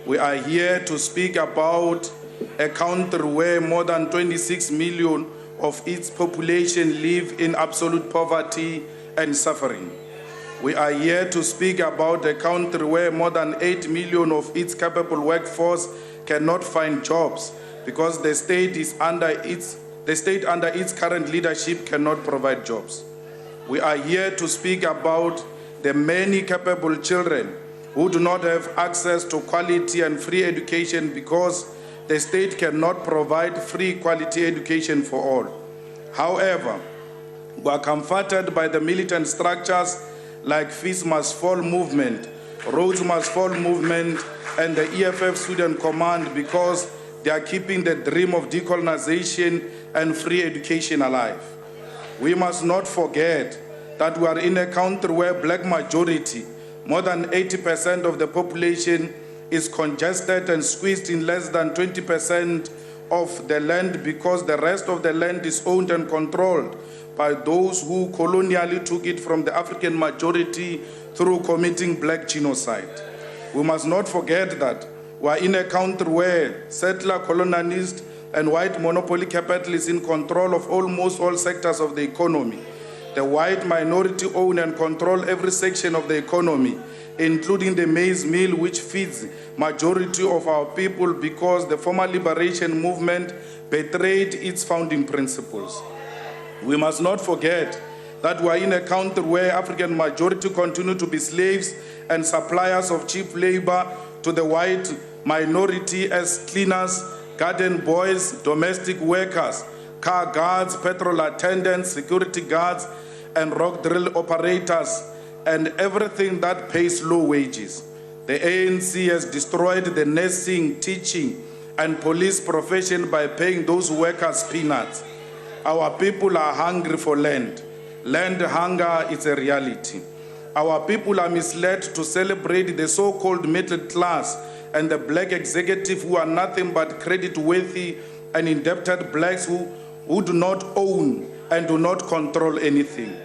We are here to speak about a country where more than 26 million of its population live in absolute poverty and suffering. We are here to speak about a country where more than 8 million of its capable workforce cannot find jobs because the state under its current leadership cannot provide jobs. We are here to speak about the many capable children who do not have access to quality and free education because the state cannot provide free quality education for all. However, we are comforted by the militant structures like Fees Must Fall movement, Roads Must Fall movement, and the EFF Student Command because they are keeping the dream of decolonization and free education alive. We must not forget that we are in a country where black majority, more than 80% of the population, is congested and squeezed in less than 20% of the land because the rest of the land is owned and controlled by those who colonially took it from the African majority through committing black genocide. We must not forget that we are in a country where settler colonialists and white monopoly capitalists in control of almost all sectors of the economy. The white minority own and control every section of the economy, including the maize mill, which feeds majority of our people because the former liberation movement betrayed its founding principles. We must not forget that we are in a country where African majority continue to be slaves and suppliers of cheap labor to the white minority as cleaners, garden boys, domestic workers, car guards, petrol attendants, security guards, and rock drill operators, and everything that pays low wages. The ANC has destroyed the nursing, teaching, and police profession by paying those workers peanuts. Our people are hungry for land. Land hunger is a reality. Our people are misled to celebrate the so-called middle class and the black executive who are nothing but credit-worthy and indebted blacks who do not own and do not control anything.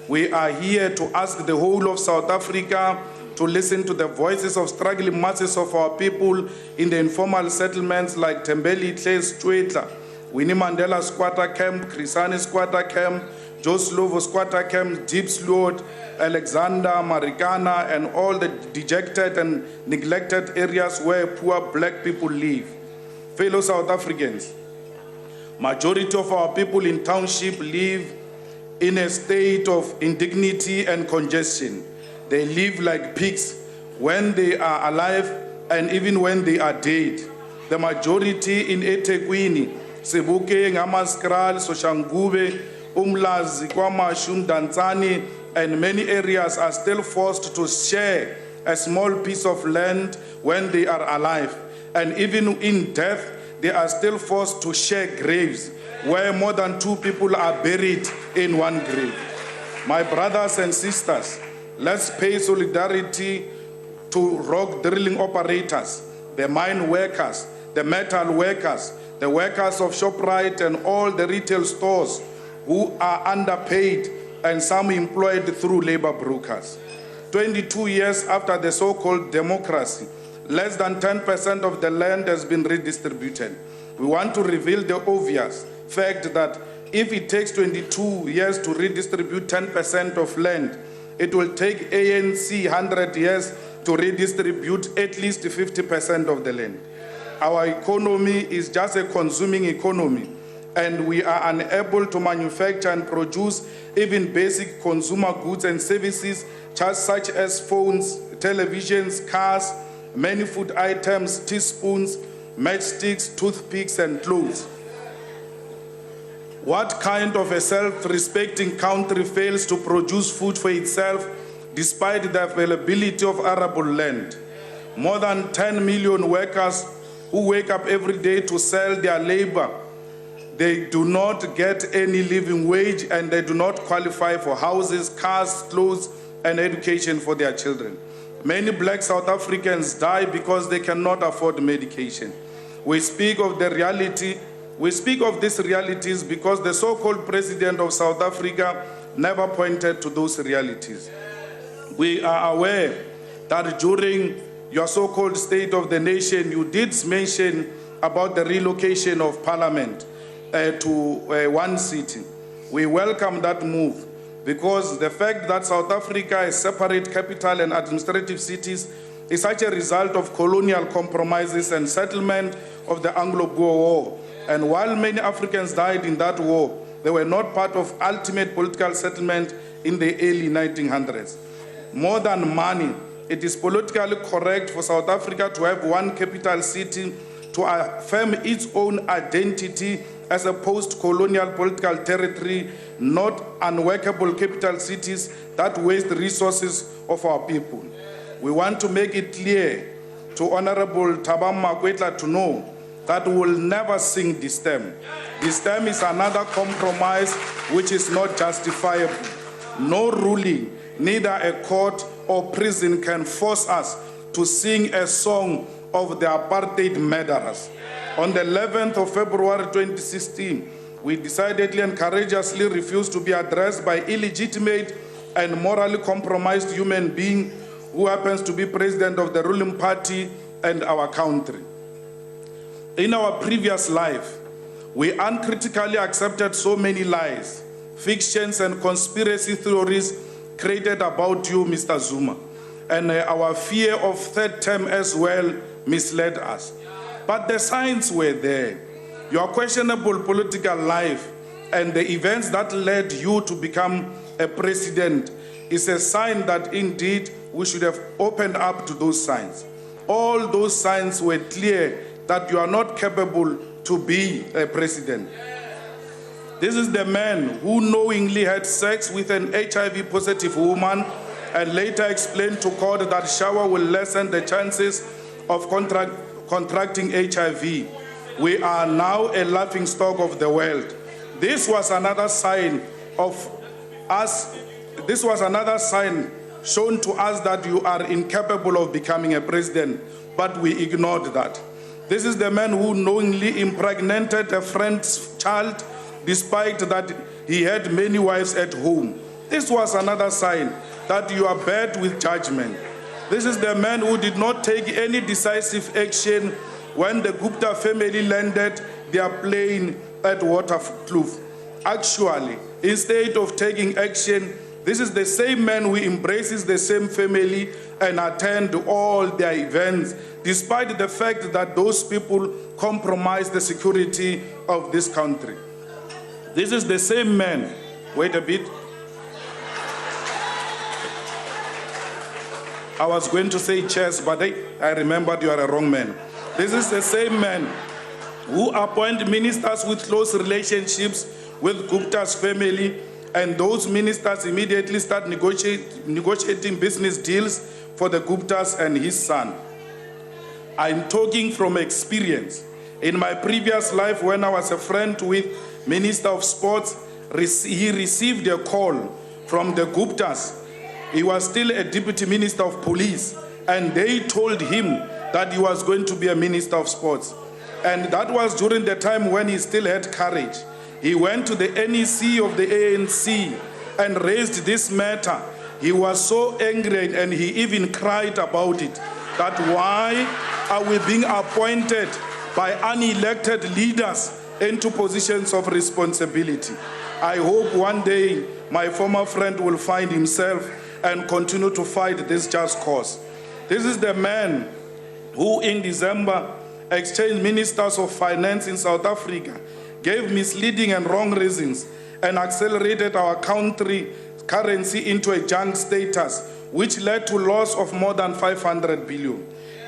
We are here to ask the whole of South Africa to listen to the voices of struggling masses of our people in the informal settlements like Tembeli, Twetla, Winnie Mandela Squatter Camp, Krisani Squatter Camp, Joe Slovo Squatter Camp, Deep Slot, Alexander, Marikana, and all the dejected and neglected areas where poor black people live. Fellow South Africans, majority of our people in township live in a state of indignity and congestion. They live like pigs when they are alive and even when they are dead. The majority in eThekwini, Sebokeng, Amaskral, Soshangube, Umlazi, KwaMashu, Dantsane, and many areas are still forced to share a small piece of land when they are alive. And even in death, they are still forced to share graves where more than 2 people are buried in one grave. My brothers and sisters, let's pay solidarity to rock drilling operators, the mine workers, the metal workers, the workers of ShopRite and all the retail stores who are underpaid and some employed through labor brokers. 22 years after the so-called democracy, less than 10% of the land has been redistributed. We want to reveal the obvious fact that if it takes 22 years to redistribute 10% of land, it will take ANC 100 years to redistribute at least 50% of the land. Our economy is just a consuming economy, and we are unable to manufacture and produce even basic consumer goods and services such as phones, televisions, cars, many food items, teaspoons, matchsticks, toothpicks, and clothes. What kind of a self-respecting country fails to produce food for itself despite the availability of arable land? More than 10 million workers who wake up every day to sell their labor, they do not get any living wage and they do not qualify for houses, cars, clothes, and education for their children. Many black South Africans die because they cannot afford medication. We speak of these realities because the so-called president of South Africa never pointed to those realities. We are aware that during your so-called State of the Nation, you did mention about the relocation of Parliament to one city. We welcome that move because the fact that South Africa has separate capital and administrative cities is such a result of colonial compromises and settlement of the Anglo-Boer War. And while many Africans died in that war, they were not part of ultimate political settlement in the early 1900s. More than money, it is politically correct for South Africa to have one capital city to affirm its own identity as a post-colonial political territory, not unworkable capital cities that waste resources of our people. We want to make it clear to Honorable Thabang Makwetla to know that we will never sing this term. This term is another compromise which is not justifiable. No ruling, neither a court or prison can force us to sing a song of the apartheid murderers. On the 11th of February 2016, we decidedly and courageously refused to be addressed by illegitimate and morally compromised human being who happens to be president of the ruling party and our country. In our previous life, we uncritically accepted so many lies, fictions, and conspiracy theories created about you, Mr. Zuma. And our fear of third term as well misled us. But the signs were there. Your questionable political life and the events that led you to become a president is a sign that indeed we should have opened up to those signs. All those signs were clear that you are not capable to be a president. This is the man who knowingly had sex with an HIV positive woman and later explained to court that shower will lessen the chances of contracting HIV. We are now a laughingstock of the world. This was another sign of us. This was another sign shown to us that you are incapable of becoming a president, but we ignored that. This is the man who knowingly impregnated a friend's child despite that he had many wives at home. This was another sign that you are bad with judgment. This is the man who did not take any decisive action when the Gupta family landed their plane at Waterkloof. Actually, instead of taking action, this is the same man who embraces the same family and attend all their events, despite the fact that those people compromise the security of this country. This is the same man. Wait a bit. I was going to say chess, but I remembered you are a wrong man. This is the same man who appoint ministers with close relationships with Gupta's family, and those ministers immediately start negotiating business deals for the Guptas and his son. I'm talking from experience. In my previous life, when I was a friend with Minister of Sports, he received a call from the Guptas. He was still a deputy minister of police, and they told him that he was going to be a minister of sports. And that was during the time when he still had courage. He went to the NEC of the ANC and raised this matter. He was so angry and he even cried about it, that why are we being appointed by unelected leaders into positions of responsibility? I hope one day my former friend will find himself and continue to fight this just cause. This is the man who in December exchanged ministers of finance in South Africa, gave misleading and wrong reasons, and accelerated our country currency into a junk status, which led to loss of more than 500 billion.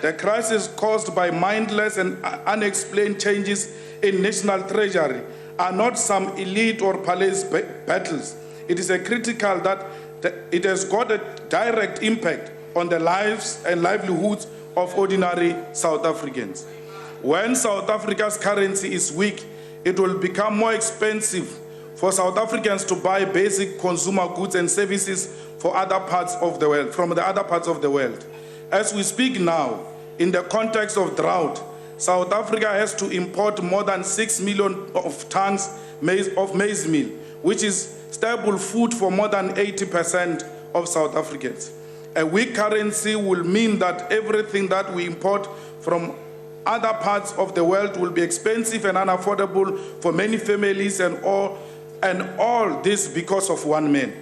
The crisis caused by mindless and unexplained changes in national treasury are not some elite or palace battles. It is a critical that it has got a direct impact on the lives and livelihoods of ordinary South Africans. When South Africa's currency is weak, it will become more expensive for South Africans to buy basic consumer goods and services for other parts of the world, from the other parts of the world. As we speak now, in the context of drought, South Africa has to import more than 6 million of tons of maize meal, which is staple food for more than 80% of South Africans. A weak currency will mean that everything that we import from other parts of the world will be expensive and unaffordable for many families, and all this because of one man.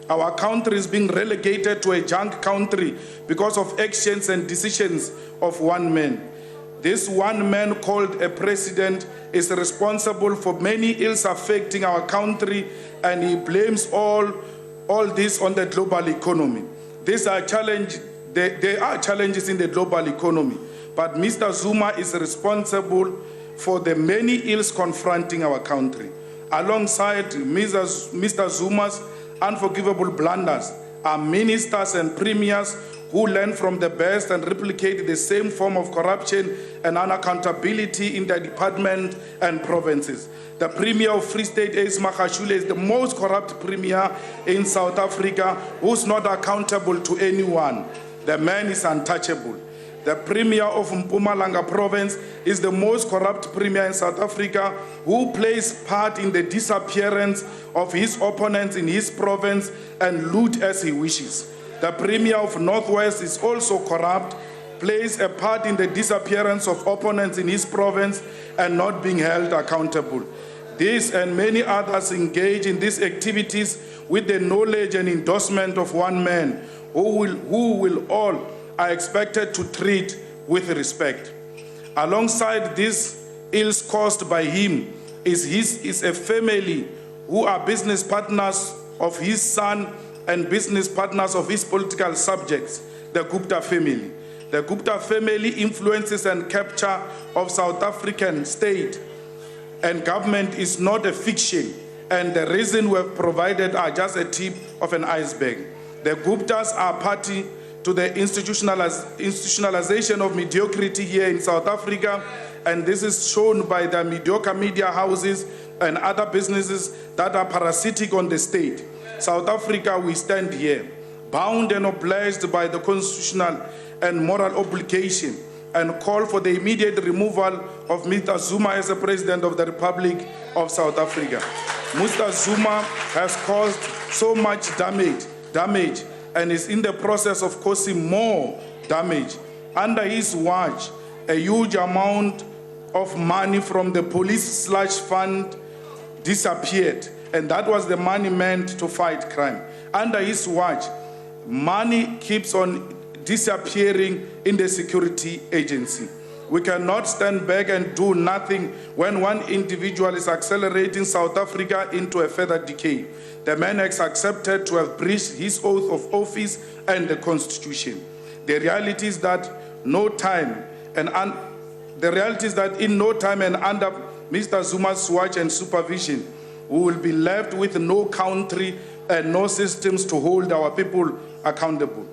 Our country is being relegated to a junk country because of actions and decisions of one man. This one man called a president is responsible for many ills affecting our country, and he blames all this on the global economy. There are challenges in the global economy, but Mr. Zuma is responsible for the many ills confronting our country. Alongside Mr. Zuma's unforgivable blunders are ministers and premiers who learn from the best and replicate the same form of corruption and unaccountability in their department and provinces. The Premier of Free State, Ace Magashule, is the most corrupt Premier in South Africa who's not accountable to anyone. The man is untouchable. The Premier of Mpumalanga Province is the most corrupt Premier in South Africa who plays part in the disappearance of his opponents in his province and loot as he wishes. The Premier of Northwest is also corrupt, plays a part in the disappearance of opponents in his province and not being held accountable. This and many others engage in these activities with the knowledge and endorsement of one man who all are expected to treat with respect. Alongside these ills caused by him is a family who are business partners of his son and business partners of his political subjects, the Gupta family. The Gupta family influences and capture of South African state and government is not a fiction, and the reason we have provided are just a tip of an iceberg. The Guptas are party to the institutionalization of mediocrity here in South Africa, and this is shown by the mediocre media houses and other businesses that are parasitic on the state. South Africa, we stand here, bound and obliged by the constitutional and moral obligation, and call for the immediate removal of Mr. Zuma as the President of the Republic of South Africa. Mr. Zuma has caused so much damage and is in the process of causing more damage. Under his watch, a huge amount of money from the police fund disappeared, and that was the money meant to fight crime. Under his watch, money keeps on disappearing in the security agency. We cannot stand back and do nothing when one individual is accelerating South Africa into a further decay. The man has accepted to have breached his oath of office and the Constitution. The reality is that in no time and under Mr. Zuma's watch and supervision, we will be left with no country and no systems to hold our people accountable.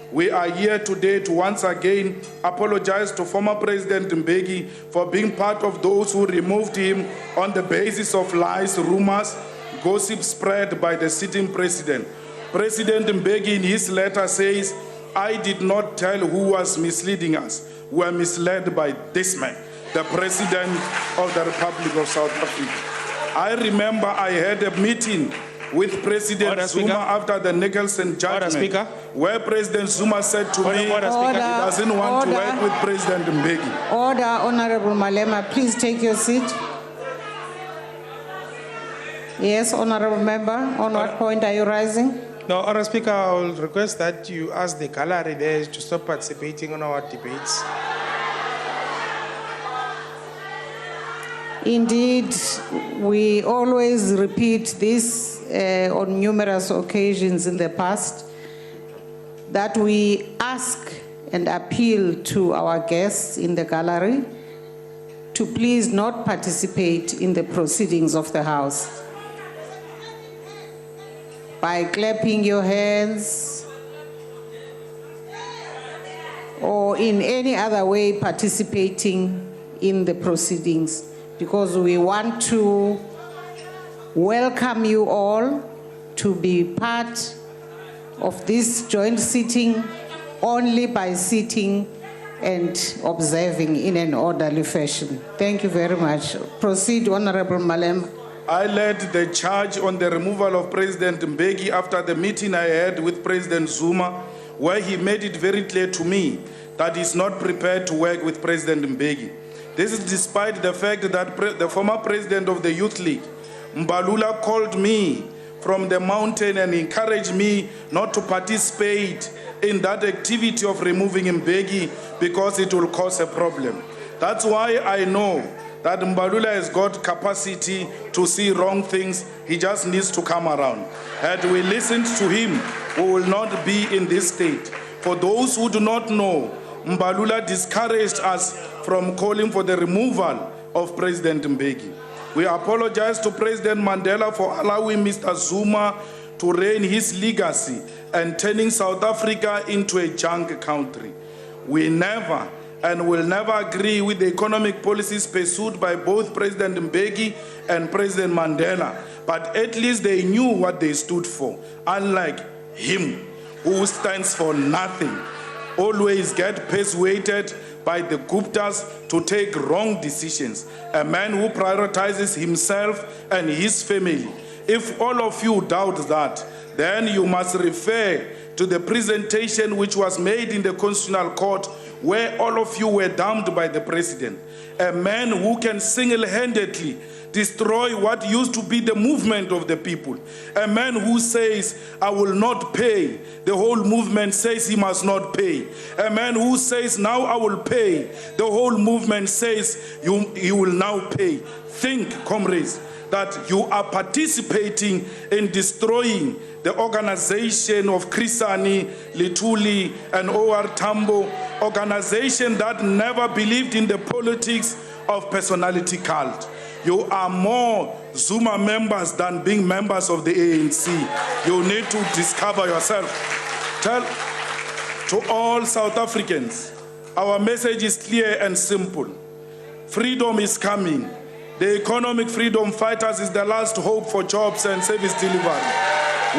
We are here today to once again apologize to former President Mbeki for being part of those who removed him on the basis of lies, rumors, gossip spread by the sitting president. President Mbeki in his letter says, "I did not tell who was misleading us. We were misled by this man, the President of the Republic of South Africa." I remember I had a meeting with President Zuma after the Nicholson judgment, where President Zuma said to me he doesn't want to work with President Mbeki. Order, Honorable Malema, please take your seat. Yes, Honorable Member, on what point are you rising? No, Honorable Speaker, I will request that you ask the gallery there to stop participating in our debates. Indeed, we always repeat this on numerous occasions in the past, that we ask and appeal to our guests in the gallery to please not participate in the proceedings of the House by clapping your hands or in any other way participating in the proceedings, because we want to welcome you all to be part of this joint sitting only by sitting and observing in an orderly fashion. Thank you very much. Proceed, Honorable Malema. I led the charge on the removal of President Mbeki after the meeting I had with President Zuma, where he made it very clear to me that he's not prepared to work with President Mbeki. This is despite the fact that the former president of the Youth League, Mbalula, called me from the mountain and encouraged me not to participate in that activity of removing Mbeki because it will cause a problem. That's why I know that Mbalula has got capacity to see wrong things. He just needs to come around. Had we listened to him, we will not be in this state. For those who do not know, Mbalula discouraged us from calling for the removal of President Mbeki. We apologize to President Mandela for allowing Mr. Zuma to reign his legacy and turning South Africa into a junk country. We never and will never agree with the economic policies pursued by both President Mbeki and President Mandela, but at least they knew what they stood for, unlike him, who stands for nothing, always get persuaded by the Guptas to take wrong decisions, a man who prioritizes himself and his family. If all of you doubt that, then you must refer to the presentation which was made in the Constitutional Court, where all of you were damned by the president. A man who can single-handedly destroy what used to be the movement of the people. A man who says, I will not pay. The whole movement says he must not pay. A man who says, now I will pay. The whole movement says he will now pay. Think, comrades, that you are participating in destroying the organization of Krisani, Lituli, and O.R. Tambo, organization that never believed in the politics of personality cult. You are more Zuma members than being members of the ANC. You need to discover yourself. Tell to all South Africans, our message is clear and simple. Freedom is coming. The economic freedom fighters is the last hope for jobs and service delivery.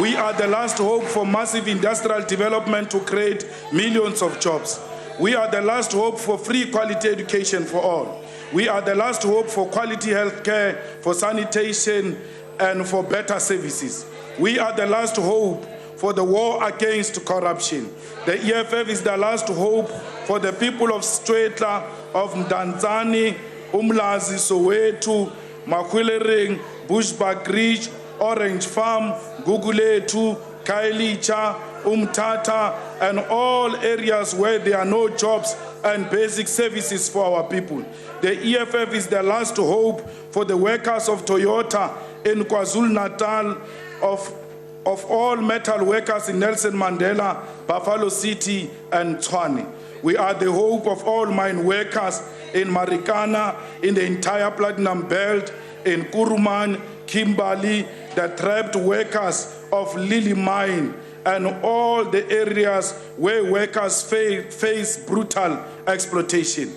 We are the last hope for massive industrial development to create millions of jobs. We are the last hope for free quality education for all. We are the last hope for quality health care, for sanitation, and for better services. We are the last hope for the war against corruption. The EFF is the last hope for the people of Stwetla, of Mdantsane, Umlazi, Soweto, Makwilering, Bushbuck Ridge, Orange Farm, Guguletu, Kailicha, Umtata, and all areas where there are no jobs and basic services for our people. The EFF is the last hope for the workers of Toyota in KwaZulu-Natal, of all metal workers in Nelson Mandela, Buffalo City, and Tshwane. We are the hope of all mine workers in Marikana, in the entire Platinum Belt, in Kuruman, Kimberley, the trapped workers of Lily Mine, and all the areas where workers face brutal exploitation.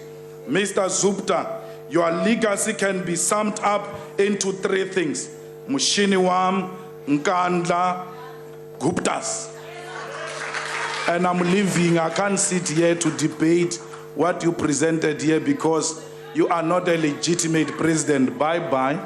Mr. Zupta, your legacy can be summed up into three things: Mushiniwam, Nkandla, Guptas. And I'm leaving. I can't sit here to debate what you presented here because you are not a legitimate president. Bye-bye.